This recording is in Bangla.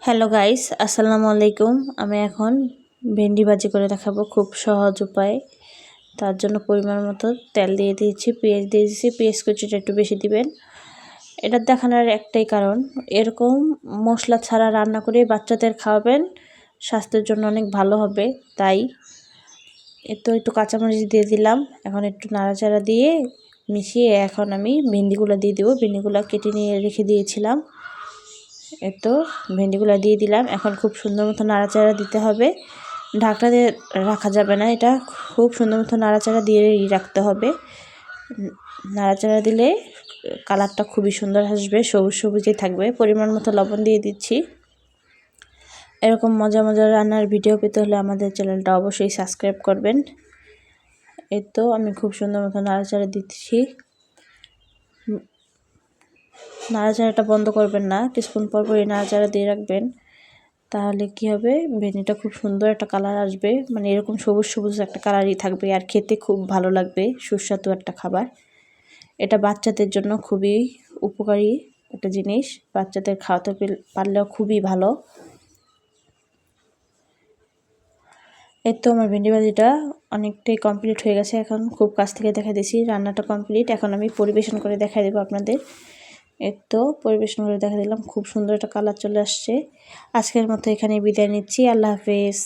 হ্যালো গাইস, আসসালামু আলাইকুম। আমি এখন ভেন্ডি ভাজি করে দেখাবো খুব সহজ উপায়ে। তার জন্য পরিমাণ মতো তেল দিয়ে দিয়েছি, পেঁয়াজ দিয়ে দিয়েছি। পেঁয়াজ কুচিটা একটু বেশি দিবেন। এটা দেখানোর একটাই কারণ, এরকম মশলা ছাড়া রান্না করে বাচ্চাদের খাওয়াবেন, স্বাস্থ্যের জন্য অনেক ভালো হবে। তাই একটু কাঁচামরিচ দিয়ে দিলাম। এখন একটু নাড়াচাড়া দিয়ে মিশিয়ে এখন আমি ভেন্ডিগুলো দিয়ে দেবো। ভেন্ডিগুলো কেটে নিয়ে রেখে দিয়েছিলাম। ভেন্ডিগুলো দিয়ে দিলাম। এখন খুব সুন্দর মতো নাড়াচাড়া দিতে হবে। ঢাকনা দিয়ে রাখা যাবে না, এটা খুব সুন্দর মতো নাড়াচাড়া দিয়ে রাখতে হবে। নাড়াচাড়া দিলে কালারটা খুবই সুন্দর আসবে, সবুজ সবুজে থাকবে। পরিমাণ মতো লবণ দিয়ে দিচ্ছি। এরকম মজা মজার রান্নার ভিডিও পেতে হলে আমাদের চ্যানেলটা অবশ্যই সাবস্ক্রাইব করবেন। আমি খুব সুন্দর মতো নাড়াচাড়া দিচ্ছি। নাড়াচাড়াটা বন্ধ করবেন না, কিছুক্ষণ পর পরই নাড়াচাড়া দিয়ে রাখবেন। তাহলে কি হবে, ভেন্ডিটা খুব সুন্দর একটা কালার আসবে, মানে এরকম সবুজ সবুজ একটা কালারই থাকবে, আর খেতে খুব ভালো লাগবে। সুস্বাদু একটা খাবার। এটা বাচ্চাদের জন্য খুবই উপকারী একটা জিনিস, বাচ্চাদের খাওয়াতে পারলেও খুবই ভালো। আমার ভেন্ডি ভাজিটা অনেকটাই কমপ্লিট হয়ে গেছে। এখন খুব কাছ থেকে দেখা দিয়েছি রান্নাটা কমপ্লিট। এখন আমি পরিবেশন করে দেখা দেবো আপনাদের। পরিবেশন করে দেখা দিলাম, খুব সুন্দর একটা কালার চলে আসছে। আজকের মতো এখানে বিদায় নিচ্ছি। আল্লাহ হাফেজ।